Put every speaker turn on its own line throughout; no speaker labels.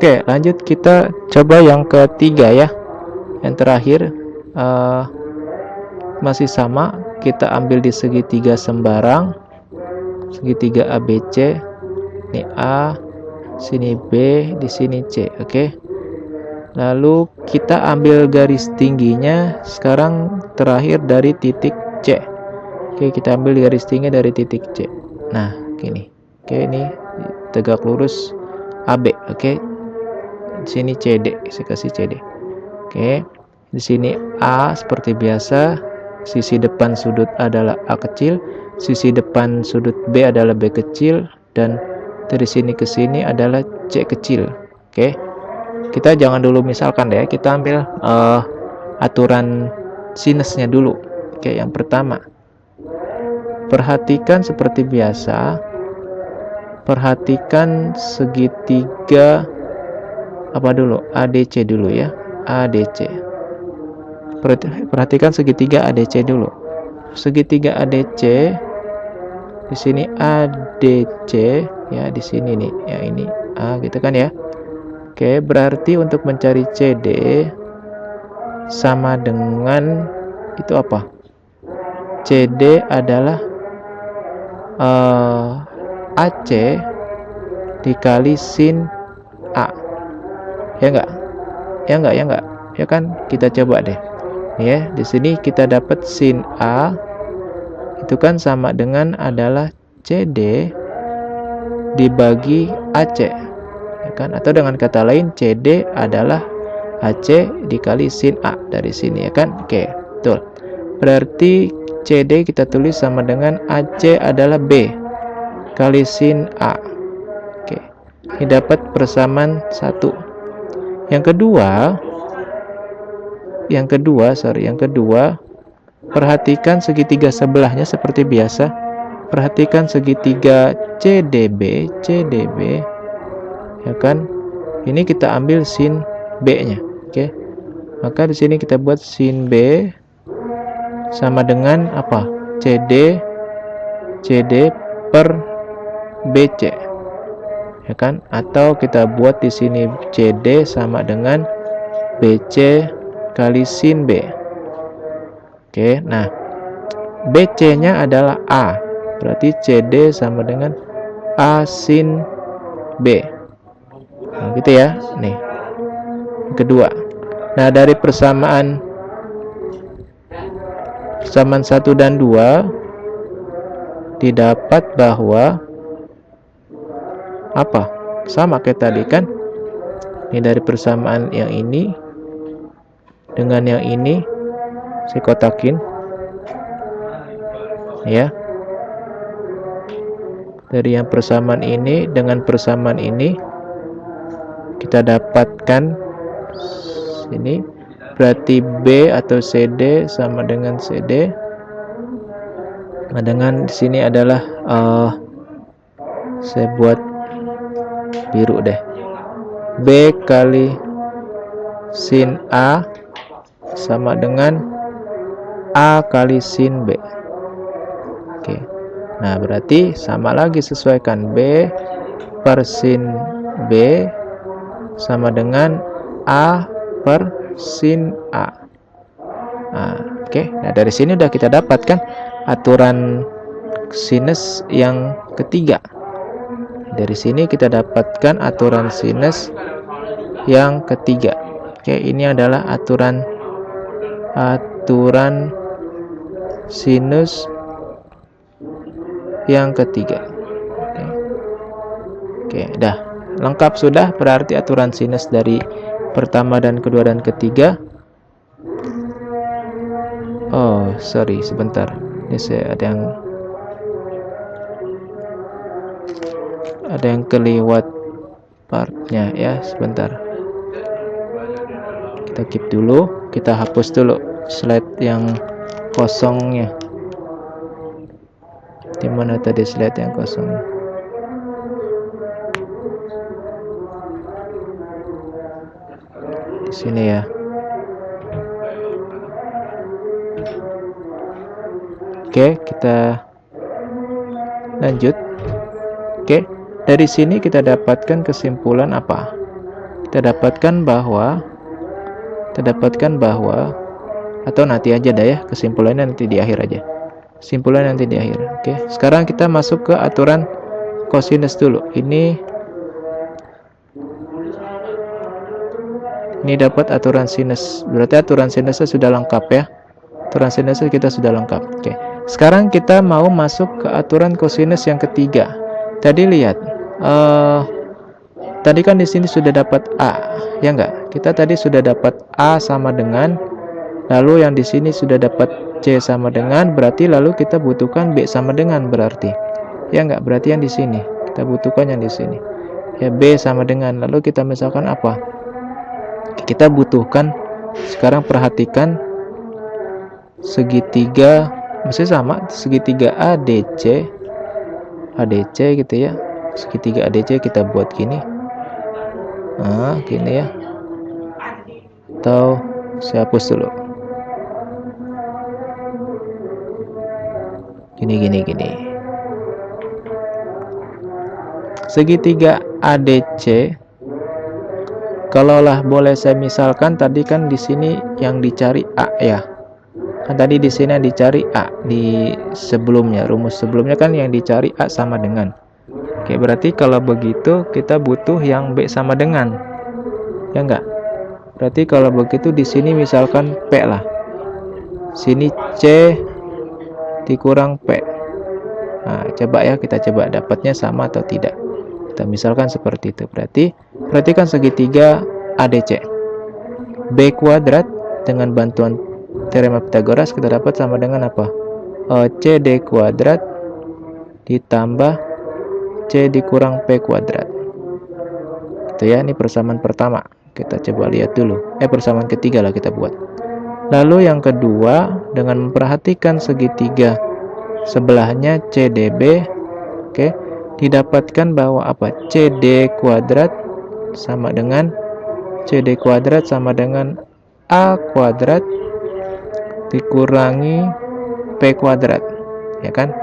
Oke, lanjut kita coba yang ketiga ya. Yang terakhir masih sama, kita ambil di segitiga sembarang, segitiga ABC. Ini A, sini B, di sini C. Oke. Lalu kita ambil garis tingginya sekarang terakhir dari titik C. Oke, kita ambil garis tinggi dari titik C. Nah, gini. Oke, ini tegak lurus AB. Oke. Di sini CD, saya kasih CD. Oke. Di sini A seperti biasa, sisi depan sudut adalah A kecil, sisi depan sudut B adalah B kecil, dan dari sini ke sini adalah C kecil. Oke. Kita jangan dulu misalkan ya, kita ambil aturan sinusnya dulu. Oke, yang pertama, perhatikan seperti biasa, perhatikan segitiga apa dulu, ADC dulu ya, ADC. Perhatikan segitiga ADC dulu. Segitiga ADC di sini ADC ya, di sini nih, ya ini A gitu kan ya. Oke, berarti untuk mencari CD sama dengan itu apa? CD adalah AC dikali sin A. Ya enggak? Ya enggak? Ya enggak? Ya kan? Kita coba deh. Ya, di sini kita dapat sin A itu kan sama dengan adalah CD dibagi AC. Ya kan? Atau dengan kata lain CD adalah AC dikali sin A dari sini ya kan. Oke, betul. Berarti CD kita tulis sama dengan AC adalah B kali sin A. Oke, ini dapat persamaan 1. Yang kedua, perhatikan segitiga sebelahnya seperti biasa. Perhatikan segitiga CDB, ya kan? Ini kita ambil sin B-nya, oke? Maka di sini kita buat sin B sama dengan apa? CD per BC, ya kan? Atau kita buat di sini CD sama dengan BC kali sin B. Oke, nah BC-nya adalah A, berarti CD sama dengan A sin B. Nah, gitu ya. Nih, yang kedua. Nah, dari persamaan 1 dan 2 didapat bahwa apa? Sama kayak tadi kan? Ini dari persamaan yang ini dengan yang ini saya kotakin ya. Dari yang persamaan ini dengan persamaan ini kita dapatkan ini, berarti B atau CD sama dengan CD. Nah, dengan di sini adalah saya buat biru deh, B kali sin A sama dengan A kali sin B. Oke, nah berarti sama lagi, sesuaikan B per sin B sama dengan A per sin A. Nah, oke. Nah, dari sini udah kita dapatkan aturan sinus yang ketiga. Dari sini kita dapatkan aturan sinus yang ketiga. Oke, ini adalah aturan sinus yang ketiga. Oke, dah lengkap sudah. Berarti aturan sinus dari pertama dan kedua dan ketiga. Oh, sorry, sebentar. Ini saya ada yang kelewat partnya ya, sebentar. Kita keep dulu, kita hapus dulu slide yang kosongnya. Di mana tadi slide yang kosongnya? Di sini ya. Oke, kita lanjut. Oke, dari sini kita dapatkan kesimpulan apa? kita dapatkan bahwa atau nanti aja dah ya, kesimpulannya nanti di akhir aja. Kesimpulan nanti di akhir. Oke, sekarang kita masuk ke aturan kosinus dulu. Ini dapat aturan sinus. Berarti aturan sinusnya sudah lengkap ya. Aturan sinusnya kita sudah lengkap. Oke. Sekarang kita mau masuk ke aturan kosinus yang ketiga. Tadi lihat, tadi kan di sini sudah dapat A, ya enggak? Kita tadi sudah dapat A sama dengan, lalu yang di sini sudah dapat C sama dengan, berarti lalu kita butuhkan B sama dengan berarti. Ya enggak? Berarti yang di sini. Kita butuhkan yang di sini. Ya, B sama dengan. Lalu kita misalkan apa? Kita butuhkan, sekarang perhatikan segitiga, masih sama, segitiga ADC gitu ya. Segitiga ADC kita buat gini. Nah, gini ya. Atau saya hapus dulu. Gini. Segitiga ADC, kalaulah boleh saya misalkan, tadi kan di sini yang dicari A ya. Kan tadi di sini yang dicari A di sebelumnya, rumus sebelumnya kan yang dicari A sama dengan. Oke, berarti kalau begitu kita butuh yang B sama dengan. Ya enggak? Berarti kalau begitu di sini misalkan P lah. Sini C dikurang P. Nah, coba ya, kita coba dapatnya sama atau tidak. Kita misalkan seperti itu. Berarti perhatikan segitiga ADC. B kuadrat dengan bantuan teorema Pythagoras kita dapat sama dengan apa? CD kuadrat ditambah C dikurang P kuadrat. Itu ya, ini persamaan pertama. Kita coba lihat dulu. Persamaan ketiga lah kita buat. Lalu yang kedua, dengan memperhatikan segitiga sebelahnya CDB, oke, didapatkan bahwa apa? CD kuadrat sama dengan A kuadrat dikurangi P kuadrat, ya kan?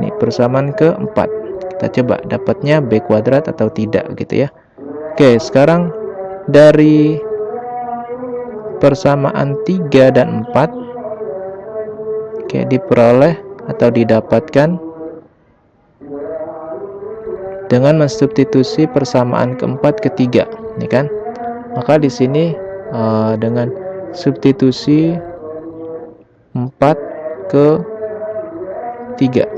Ini persamaan keempat. Kita coba dapatnya B kuadrat atau tidak gitu ya. Oke, sekarang dari persamaan 3 dan 4, oke, diperoleh atau didapatkan dengan mensubstitusi persamaan keempat ketiga, ya kan? Maka di sini dengan substitusi 4 ke 3.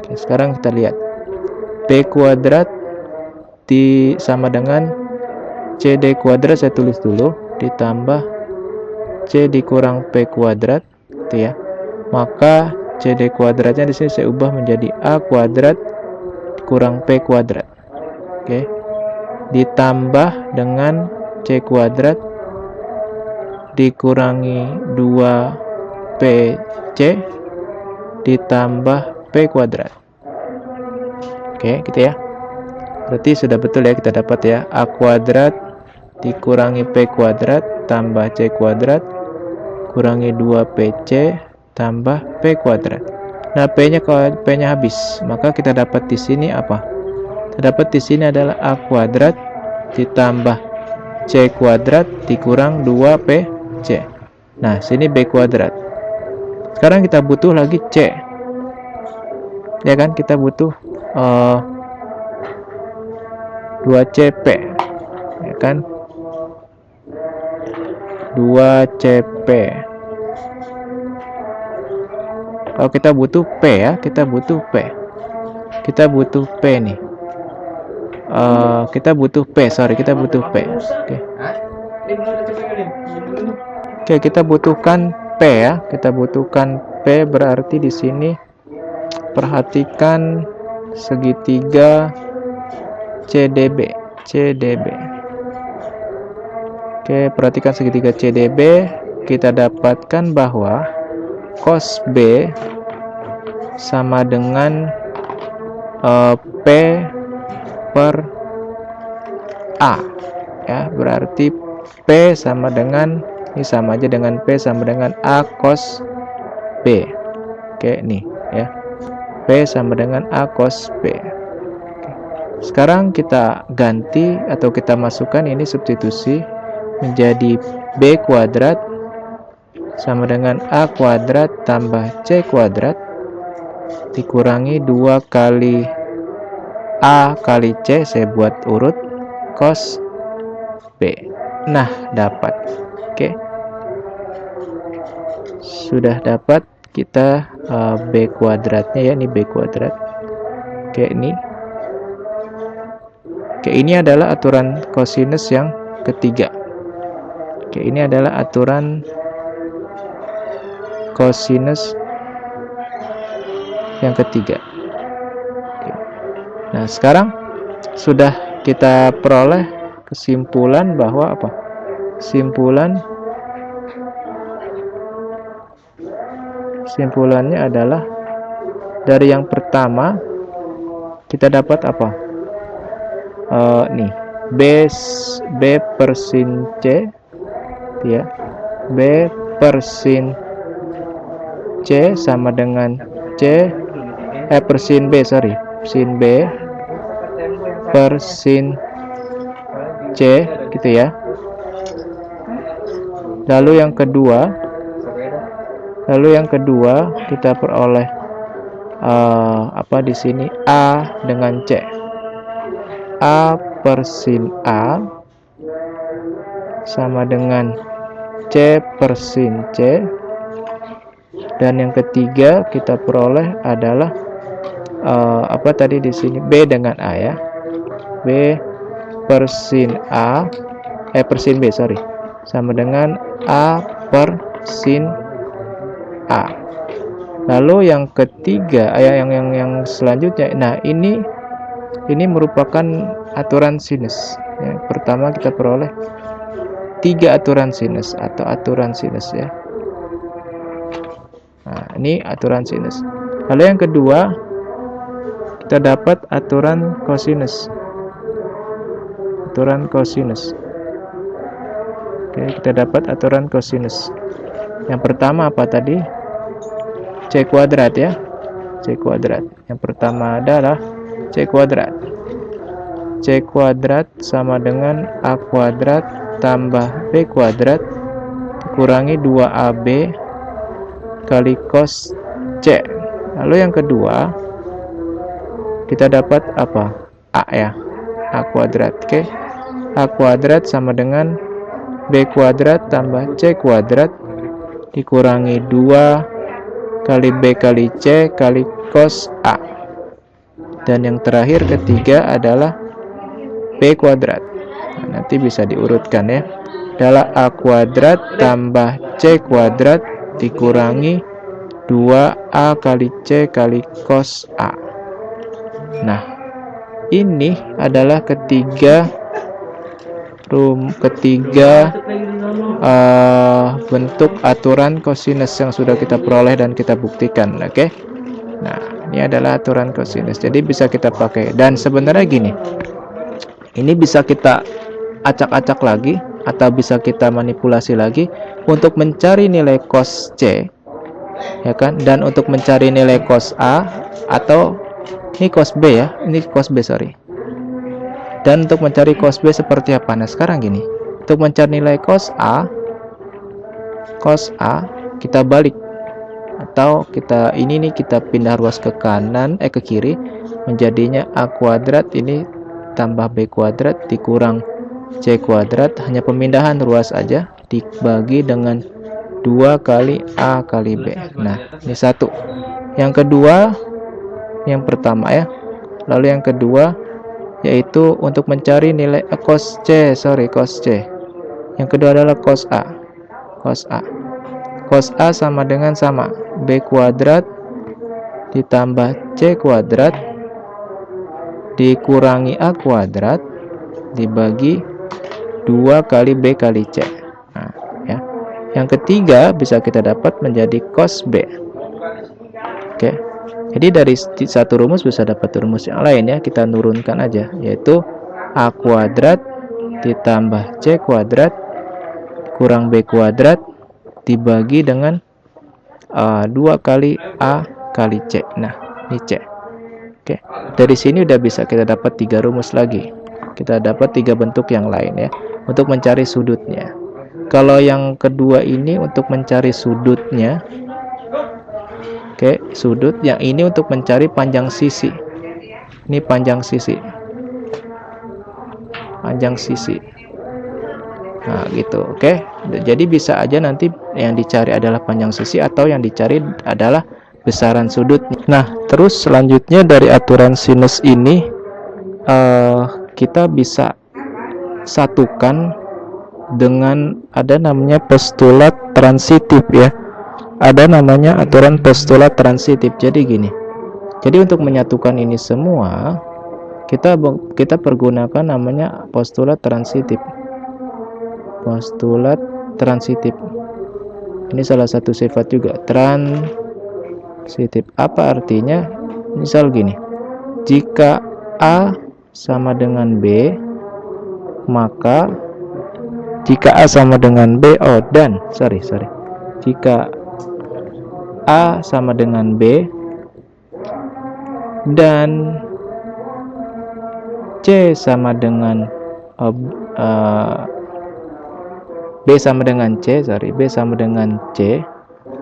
Oke, sekarang kita lihat. P kuadrat sama dengan CD kuadrat, saya tulis dulu, ditambah C dikurang P kuadrat, gitu ya. Maka CD kuadratnya di sini saya ubah menjadi A kuadrat kurang P kuadrat. Oke. Ditambah dengan C kuadrat dikurangi 2PC ditambah P kuadrat. Oke, gitu ya. Berarti sudah betul ya, kita dapat ya, A kuadrat dikurangi P kuadrat tambah C kuadrat kurangi 2PC tambah P kuadrat. Nah, P-nya habis, maka kita dapat di sini apa? Kita dapat di sini adalah A kuadrat ditambah C kuadrat dikurang 2PC. Nah, sini B kuadrat. Sekarang kita butuh lagi C. Ya kan, kita butuh 2CP. Ya kan? 2CP. Kalau kita butuh P ya, kita butuh P nih. Kita butuh P. Oke, kita butuhkan P ya. Kita butuhkan P, berarti di sini perhatikan segitiga CDB. Oke, perhatikan segitiga CDB. Kita dapatkan bahwa cos B sama dengan P per A ya, berarti P sama dengan, ini sama aja dengan P sama dengan A cos B. Oke, nih ya, P sama dengan A cos B. Oke. Sekarang kita ganti atau kita masukkan ini substitusi menjadi B kuadrat sama dengan A kuadrat tambah C kuadrat dikurangi 2 kali A kali C, saya buat urut, cos B. Nah, dapat. Oke. Sudah dapat kita B kuadratnya ya, ini B kuadrat. Oke, ini. Oke, ini adalah aturan kosinus yang ketiga. Oke, ini adalah aturan kosinus yang ketiga. Oke. Nah, sekarang sudah kita peroleh kesimpulan bahwa apa? Kesimpulannya adalah dari yang pertama kita dapat apa? Nih, B per sin C ya. B per sin C sama dengan per sin B, sin B per sin C gitu ya. Lalu yang kedua kita peroleh apa di sini, A dengan C. A per sin A sama dengan C per sin C. Dan yang ketiga kita peroleh adalah apa tadi di sini, B dengan A ya. B per sin A per sin B sama dengan A per sin A. Lalu yang ketiga yang selanjutnya, nah ini merupakan aturan sinus ya. Pertama kita peroleh 3 aturan sinus atau aturan sinus ya. Nah, ini aturan sinus. Lalu yang kedua kita dapat aturan kosinus. Oke, kita dapat aturan kosinus. Yang pertama apa tadi? C kuadrat ya. C kuadrat. Yang pertama adalah C kuadrat. C kuadrat sama dengan A kuadrat tambah B kuadrat dikurangi 2AB kali cos C. Lalu yang kedua kita dapat apa? A ya. A kuadrat. Oke. A kuadrat sama dengan B kuadrat tambah C kuadrat dikurangi 2 kali B kali C kali cos A. Dan yang terakhir ketiga adalah B kuadrat. Nah, nanti bisa diurutkan ya. Adalah A kuadrat tambah C kuadrat dikurangi 2A kali C kali cos A. Nah, ini adalah ketiga bentuk aturan kosinus yang sudah kita peroleh dan kita buktikan. Oke. Nah, ini adalah aturan kosinus. Jadi bisa kita pakai. Dan sebenarnya gini, ini bisa kita acak-acak lagi atau bisa kita manipulasi lagi untuk mencari nilai cos C, ya kan? Dan untuk mencari nilai cos A, atau ini cos B ya, ini cos B Dan untuk mencari cos B seperti apa? Nah, sekarang gini, untuk mencari nilai cos A kita balik, atau kita kita pindah ruas ke kanan, ke kiri, menjadinya A kuadrat ini tambah B kuadrat dikurang C kuadrat, hanya pemindahan ruas aja, dibagi dengan 2 kali A kali B. Nah, ini satu. Yang kedua, yang pertama ya. Lalu yang kedua yaitu untuk mencari nilai cos C. Yang kedua adalah cos A. Cos A sama dengan B kuadrat ditambah C kuadrat dikurangi A kuadrat dibagi 2 kali B kali C. Nah, ya. Yang ketiga bisa kita dapat menjadi cos B. Oke. Jadi dari satu rumus bisa dapat rumus yang lain ya. Kita nurunkan aja, yaitu A kuadrat ditambah C kuadrat kurang B kuadrat dibagi dengan 2 kali A kali C. Nah, ini C. Oke, dari sini udah bisa kita dapat 3 rumus lagi. Kita dapat 3 bentuk yang lain ya untuk mencari sudutnya. Kalau yang kedua ini untuk mencari sudutnya. Oke, sudut. Yang ini untuk mencari panjang sisi. Ini panjang sisi. Panjang sisi. Nah, gitu. Oke. Jadi bisa aja nanti yang dicari adalah panjang sisi atau yang dicari adalah besaran sudut. Nah, terus selanjutnya dari aturan sinus ini kita bisa satukan dengan ada namanya postulat transitif ya. Ada namanya aturan postulat transitif. Jadi gini. Jadi untuk menyatukan ini semua kita pergunakan namanya postulat transitif. Postulat transitif. Ini salah satu sifat juga, transitif. Apa artinya? Misal gini. Jika A sama dengan B, maka jika A sama dengan B, jika A sama dengan B dan C sama dengan B sama dengan C,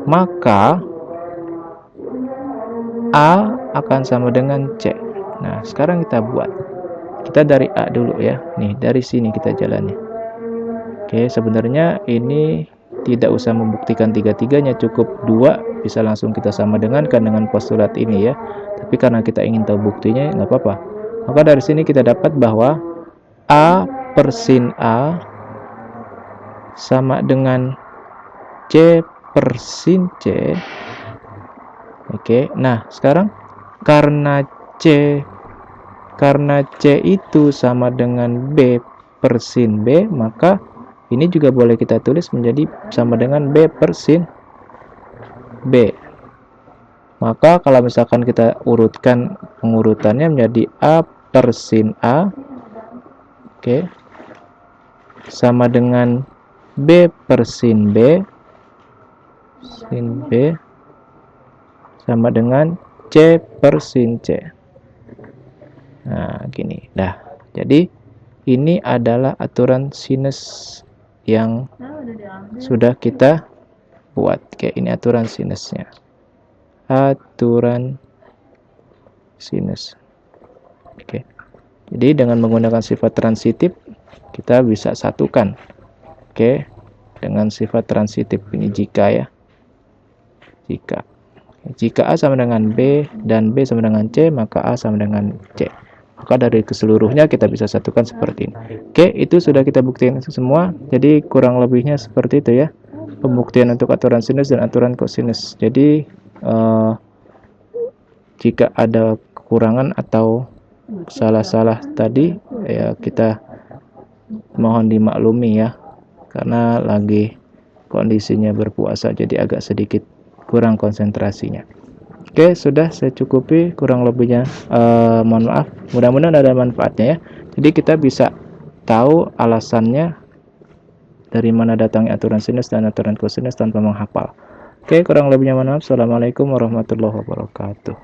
maka A akan sama dengan C. Nah, sekarang kita buat. Kita dari A dulu ya. Nih, dari sini kita jalani. Oke, sebenarnya ini tidak usah membuktikan tiga-tiganya, cukup 2 bisa langsung kita sama dengan postulat ini ya. Tapi karena kita ingin tahu buktinya, nggak apa-apa. Maka dari sini kita dapat bahwa A per sin A sama dengan C per sin C. Oke, nah sekarang karena C itu sama dengan B per sin B, maka ini juga boleh kita tulis menjadi sama dengan B per sin B. Maka kalau misalkan kita urutkan pengurutannya menjadi A per sin A, oke, sama dengan B per sin B, sama dengan C per sin C. Nah, gini. Dah. Jadi ini adalah aturan sinus yang sudah kita buat. Oke, ini aturan sinusnya. Aturan sinus. Oke. Jadi dengan menggunakan sifat transitif kita bisa satukan. Oke. Dengan sifat transitif ini jika ya. Jika A sama dengan B dan B sama dengan C, maka A sama dengan C. Maka dari keseluruhnya kita bisa satukan seperti ini. Oke, itu sudah kita buktikan semua. Jadi kurang lebihnya seperti itu ya. Pembuktian untuk aturan sinus dan aturan kosinus. Jadi jika ada kekurangan atau salah-salah tadi ya kita mohon dimaklumi ya. Karena lagi kondisinya berpuasa jadi agak sedikit kurang konsentrasinya. Oke, sudah saya cukupi kurang lebihnya. Mohon maaf, mudah-mudahan ada manfaatnya ya. Jadi kita bisa tahu alasannya dari mana datangnya aturan sinus dan aturan kosinus tanpa menghafal. Oke, kurang lebihnya mohon maaf. Assalamualaikum warahmatullahi wabarakatuh.